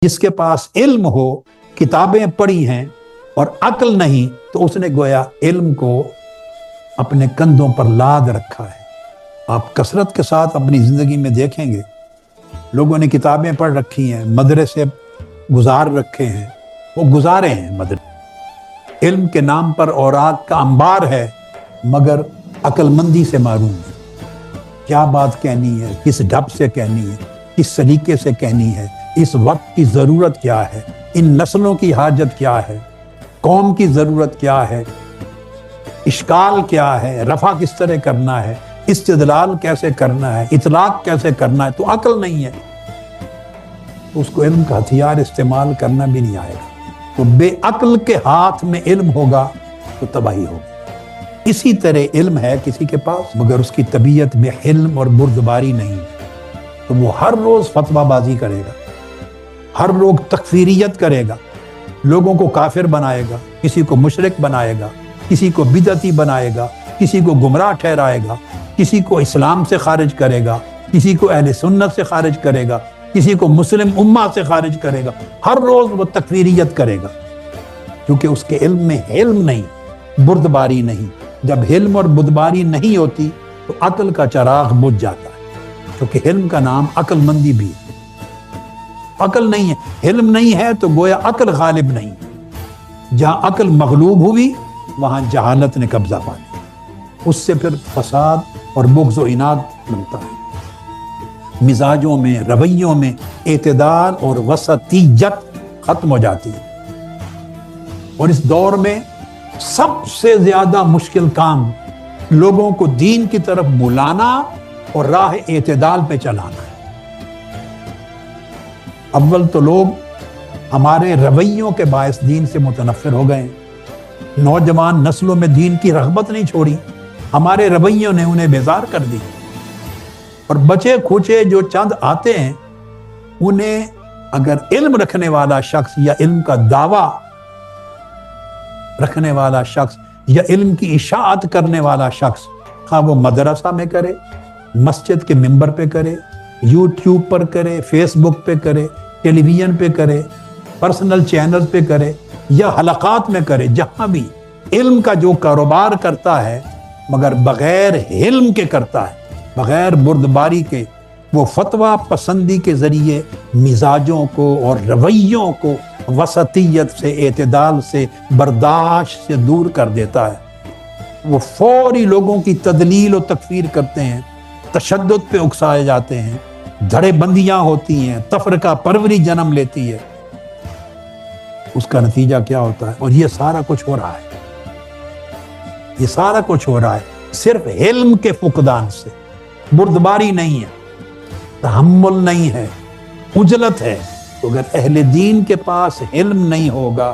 जिसके पास इल्म हो, किताबें पढ़ी हैं और अक्ल नहीं, तो उसने गोया इल्म को अपने कंधों पर लाद रखा है। आप कसरत के साथ अपनी जिंदगी में देखेंगे, लोगों ने किताबें पढ़ रखी हैं, मदरसे गुजार रखे हैं, वो गुजारे हैं मदरसे, इल्म के नाम पर औरात का अंबार है, मगर अक्लमंदी से मारूम है। क्या बात कहनी है, किस ढप से कहनी है, किस सलीके से कहनी है, इस वक्त की ज़रूरत क्या है, इन नस्लों की हाजत क्या है, कौम की ज़रूरत क्या है, इश्काल क्या है, रफ़ा किस तरह करना है, इस्तिदलाल कैसे करना है, इतलाक कैसे करना है, तो अक्ल नहीं है, तो उसको इल्म का हथियार इस्तेमाल करना भी नहीं आएगा। तो बेअक्ल के हाथ में इल्म होगा तो तबाही होगी। इसी तरह इल्म है किसी के पास, मगर उसकी तबीयत में हिल्म और बुर्दबारी नहीं है, तो वो हर रोज फतवाबाजी करेगा, हर रोज तकफीरियत करेगा, लोगों को काफिर बनाएगा, किसी को मुशरिक बनाएगा, किसी को बिदअती बनाएगा, किसी को गुमराह ठहराएगा, किसी को इस्लाम से खारिज करेगा, किसी को अहले सुन्नत से खारिज करेगा, किसी को मुस्लिम उम्मा से खारिज करेगा। हर रोज वो तकफीरियत करेगा, क्योंकि उसके इल्म में हिल्म नहीं, बुर्दबारी नहीं। जब हिल्म और बुर्दबारी नहीं होती तो अक्ल का चराग बुझ जाता है, क्योंकि हिल्म का नाम अक्लमंदी भी है। अक्ल नहीं है, हिल्म नहीं है, तो गोया अक्ल गालिब नहीं। जहां अक्ल मगलूब हुई वहां जहालत ने कब्जा पा लिया, उससे फिर फसाद और बुग़्ज़ व इनाद बनता है। मिजाजों में, रवैयों में एतदाल और वसतियत खत्म हो जाती है। और इस दौर में सबसे ज्यादा मुश्किल काम लोगों को दीन की तरफ बुलाना और राह एतदाल पे चलाना है। अव्वल तो लोग हमारे रवैयों के बायस दीन से मुतनफ़िर हो गए। नौजवान नस्लों में दीन की रग़बत नहीं छोड़ी, हमारे रवैयों ने उन्हें बेजार कर दी। और बचे खुचे जो चंद आते हैं, उन्हें अगर इल्म रखने वाला शख्स या इल्म का दावा रखने वाला शख्स या इल्म की इशाअत करने वाला शख्स, हाँ वो मदरसा में करे, मस्जिद के मिंबर पे करे, यूट्यूब पर करे, फेसबुक पे करे, टेलीविजन पे करे, पर्सनल चैनल पे करे या हलकात में करे, जहां भी इल्म का जो कारोबार करता है मगर बगैर इल्म के करता है, बगैर बुर्दबारी के, वो फतवा पसंदी के जरिए मिजाजों को और रवैयों को वसतियत से, एतदाल से, बर्दाश्त से दूर कर देता है। वो फौरी लोगों की तदलील और तकफीर करते हैं, तशद्दुद पे उकसाए जाते हैं, धड़ेबंदियां होती हैं, तफरका परवरी जन्म लेती है। उसका नतीजा क्या होता है? और ये सारा कुछ हो रहा है, ये सारा कुछ हो रहा है सिर्फ इल्म के फुकदान से। बुर्दबारी नहीं है, तहम्मुल नहीं है, उजलत है। तो अगर अहले दीन के पास इल्म नहीं होगा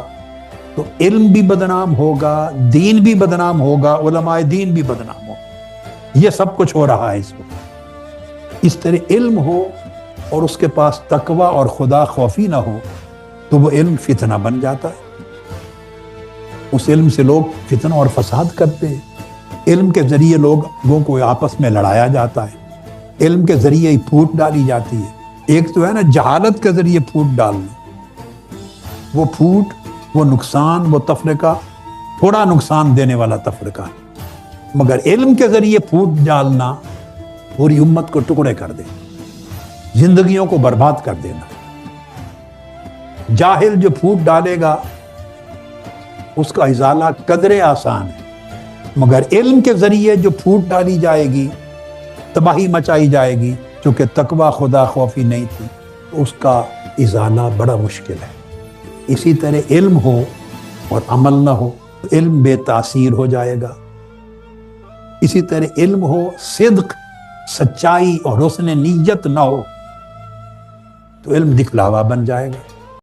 तो इल्म भी बदनाम होगा, दीन भी बदनाम होगा, उलमाए दीन भी बदनाम होगा। ये सब कुछ हो रहा है इसमें। इस तरह इल्म हो और उसके पास तकवा और खुदा खौफी ना हो तो वो इल्म फितना बन जाता है। उस इल्म से लोग फितना और फसाद करते हैं। इल्म के जरिए लोगों को आपस में लड़ाया जाता है, इल्म के जरिए ही फूट डाली जाती है। एक तो है ना जहालत के जरिए फूट डालना, वो फूट, वो नुकसान, वो तफरीका थोड़ा नुकसान देने वाला तफरीका है। मगर इल्म के जरिए फूट डालना पूरी उम्मत को टुकड़े कर दे, जिंदगियों को बर्बाद कर देना। जाहिल जो फूट डालेगा उसका इजाला कदरे आसान है, मगर इल्म के जरिए जो फूट डाली जाएगी, तबाही मचाई जाएगी, क्योंकि तकवा खुदा खौफी नहीं थी, तो उसका इजाला बड़ा मुश्किल है। इसी तरह इल्म हो और अमल ना हो तो इल्म बेतासीर हो जाएगा। इसी तरह इल्म हो, सिद्क, सच्चाई और हुस्न नीयत ना हो तो इल्म दिखलावा बन जाएगा।